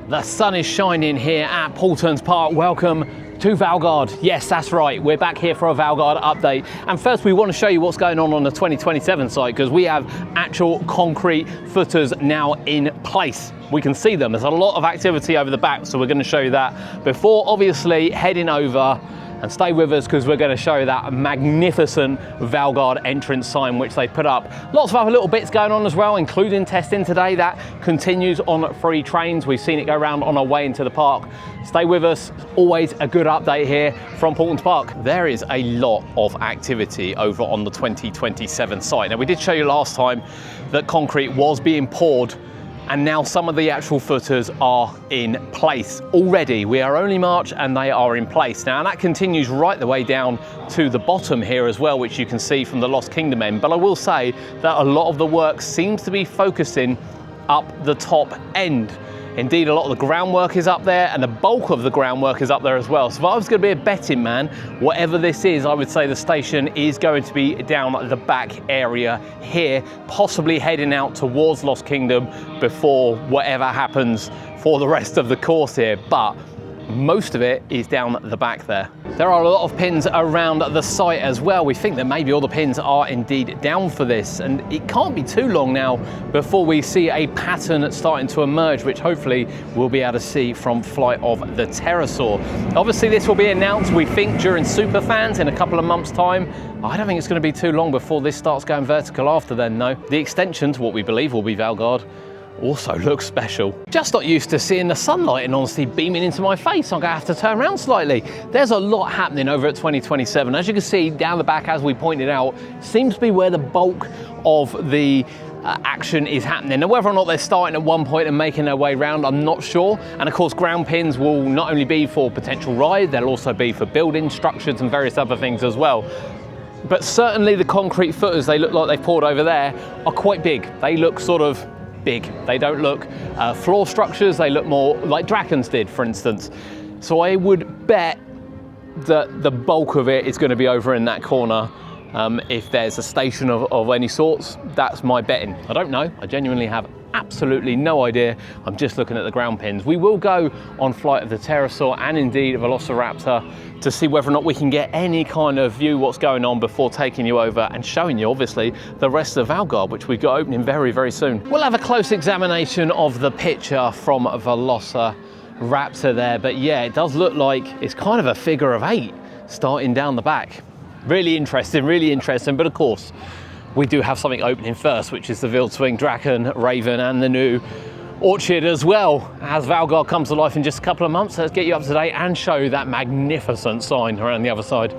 The sun is shining here at Paultons Park. Welcome to Valgard. Yes, that's right. We're back here for a Valgard update. And first, we want to show you what's going on the 2027 site, because we have actual concrete footers now in place. We can see them. There's a lot of activity over the back, so we're going to show you that before obviously heading over. And stay with us, because we're going to show you that magnificent Valgard entrance sign which they put up. Lots of other little bits going on as well, including testing today. That continues on free trains. We've seen it go around on our way into the park. Stay with us. Always a good update here from Paultons Park. There is a lot of activity over on the 2027 site. Now, we did show you last time that concrete was being poured, and now some of the actual footers are in place already. We are only March and they are in place now, and that continues right the way down to the bottom here as well, which you can see from the Lost Kingdom end. But I will say that a lot of the work seems to be focusing up the top end. Indeed, a lot of the groundwork is up there, and the bulk of the groundwork is up there as well. So if I was going to be a betting man, whatever this is, I would say the station is going to be down the back area here, possibly heading out towards Lost Kingdom before whatever happens for the rest of the course here. But most of it is down the back there. There are a lot of pins around the site as well. We think that maybe all the pins are indeed down for this, and it can't be too long now before we see a pattern starting to emerge, which hopefully we'll be able to see from Flight of the Pterosaur. Obviously this will be announced, we think, during Superfans in a couple of months' time. I don't think it's going to be too long before this starts going vertical after then, though. The extension to what we believe will be Valgard also looks special. Just not used to seeing the sunlight and honestly beaming into my face. I'm gonna have to turn around slightly. There's a lot happening over at 2027. As you can see down the back, as we pointed out, seems to be where the bulk of the action is happening. Now, whether or not they're starting at one point and making their way around, I'm not sure. And of course, ground pins will not only be for potential ride, they'll also be for building structures and various other things as well. But certainly the concrete footers they look like they've poured over there are quite big. They look sort of big. They don't look floor structures, they look more like Drakon's did, for instance. So I would bet that the bulk of it is going to be over in that corner. If there's a station of any sorts, that's my betting. I don't know. I genuinely have absolutely no idea. I'm just looking at the ground pins. We will go on Flight of the Pterosaur and indeed Velociraptor to see whether or not we can get any kind of view what's going on before taking you over and showing you obviously the rest of Valgard, which we've got opening very, very soon. We'll have a close examination of the picture from Velociraptor there, but yeah, it does look like it's kind of a figure of 8 starting down the back. Really interesting, but of course we do have something opening first, which is the Wildwing Drakon, Raven, and the new Orchid as well. As Valgard comes to life in just a couple of months, let's get you up to date and show you that magnificent sign around the other side.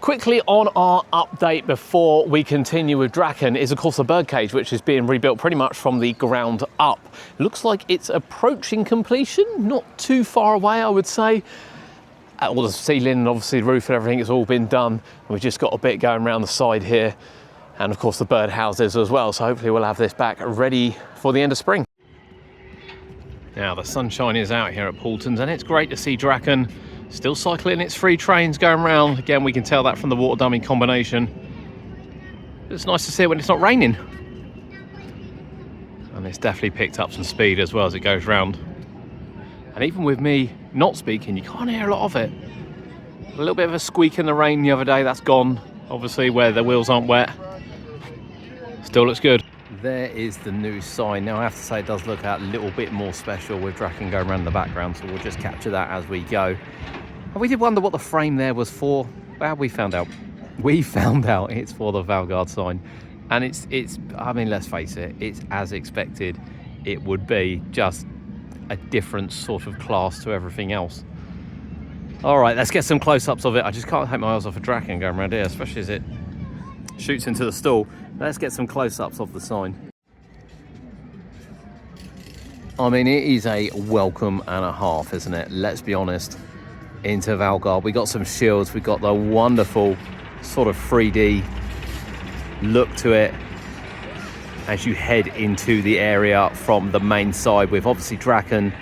Quickly on our update before we continue with Drakon is of course the birdcage, which is being rebuilt pretty much from the ground up. Looks like it's approaching completion, not too far away I would say. All the ceiling and obviously the roof and everything has all been done. We've just got a bit going around the side here, and of course the bird houses as well, so hopefully we'll have this back ready for the end of spring. Now the sunshine is out here at Paultons, and it's great to see Drakon still cycling its free trains going around. Again, we can tell that from the water dummy combination. It's nice to see it when it's not raining. And it's definitely picked up some speed as well as it goes round. And even with me not speaking, you can't hear a lot of it. A little bit of a squeak in the rain the other day, that's gone. Obviously where the wheels aren't wet. Still looks good. There is the new sign. Now I have to say it does look a little bit more special with Drakon going around the background, so we'll just capture that as we go. And we did wonder what the frame there was for. Well, we found out. We found out it's for the Valgard sign. And it's I mean, let's face it, it's as expected it would be, just a different sort of class to everything else. All right, let's get some close-ups of it. I just can't take my eyes off a Drakon going around here, especially as it shoots into the stall. Let's get some close-ups of the sign. I mean, it is a welcome and a half, isn't it? Let's be honest. Into Valgard, we got some shields, we got the wonderful sort of 3D look to it as you head into the area from the main side, with obviously Drakon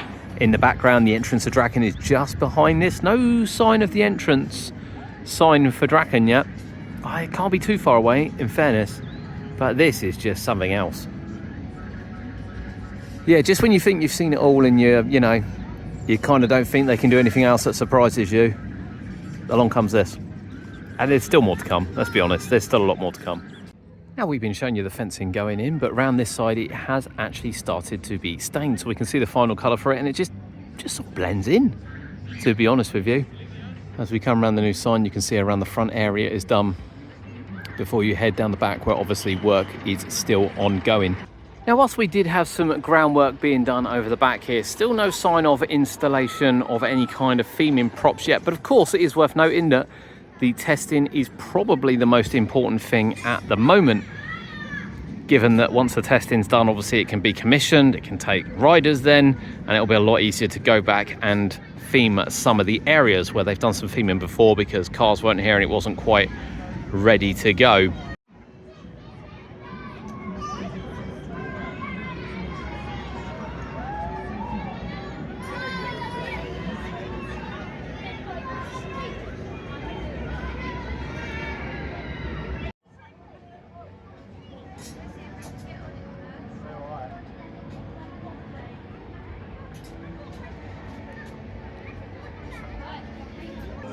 in the background. The entrance to Drakon is just behind this. No sign of the entrance sign for Drakon yet. It can't be too far away, in fairness, but this is just something else. Yeah, just when you think you've seen it all and you know, you kind of don't think they can do anything else that surprises you, along comes this. And there's still more to come, let's be honest. There's still a lot more to come. Now, we've been showing you the fencing going in, but around this side it has actually started to be stained, so we can see the final colour for it, and it just sort of blends in, to be honest with you. As we come around the new sign, you can see around the front area is done before you head down the back, where obviously work is still ongoing. Now, whilst we did have some groundwork being done over the back here, still no sign of installation of any kind of theming props yet. But of course, it is worth noting that the testing is probably the most important thing at the moment, given that once the testing's done, obviously it can be commissioned, it can take riders then, and it'll be a lot easier to go back and theme some of the areas where they've done some theming before because cars weren't here and it wasn't quite ready to go.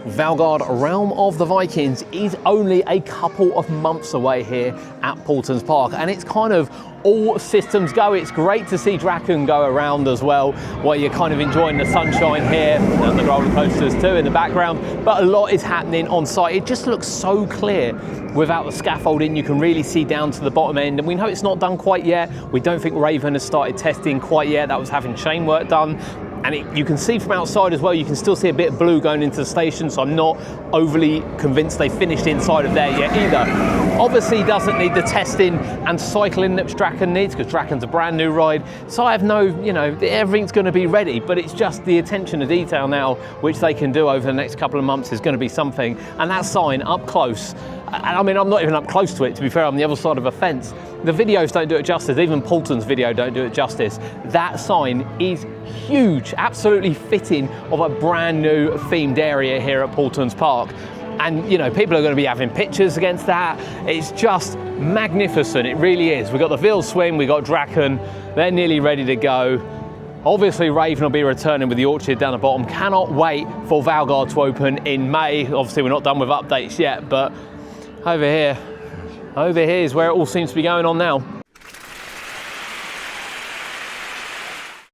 Valgard, Realm of the Vikings, is only a couple of months away here at Paultons Park, and it's kind of all systems go. It's great to see Drakon go around as well, while you're kind of enjoying the sunshine here and the roller coasters too in the background, but a lot is happening on site. It just looks so clear without the scaffolding. You can really see down to the bottom end, and we know it's not done quite yet. We don't think Raven has started testing quite yet. That was having chain work done. And you can see from outside as well, you can still see a bit of blue going into the station, so I'm not overly convinced they finished inside of there yet either. Obviously doesn't need the testing and cycling that Drakon needs, because Drakon's a brand new ride. So I have no, everything's going to be ready, but it's just the attention to detail now, which they can do over the next couple of months, is going to be something. And that sign up close, and I mean, I'm not even up close to it, to be fair, I'm the other side of a fence. The videos don't do it justice, even Paulton's video don't do it justice. That sign is huge, absolutely fitting of a brand new themed area here at Paultons Park. And people are going to be having pictures against that. It's just magnificent, it really is. We've got the Veal Swing, we've got Drakon, they're nearly ready to go. Obviously Raven will be returning with the orchard down the bottom. Cannot wait for Valgard to open in May. Obviously we're not done with updates yet, but over here is where it all seems to be going on now.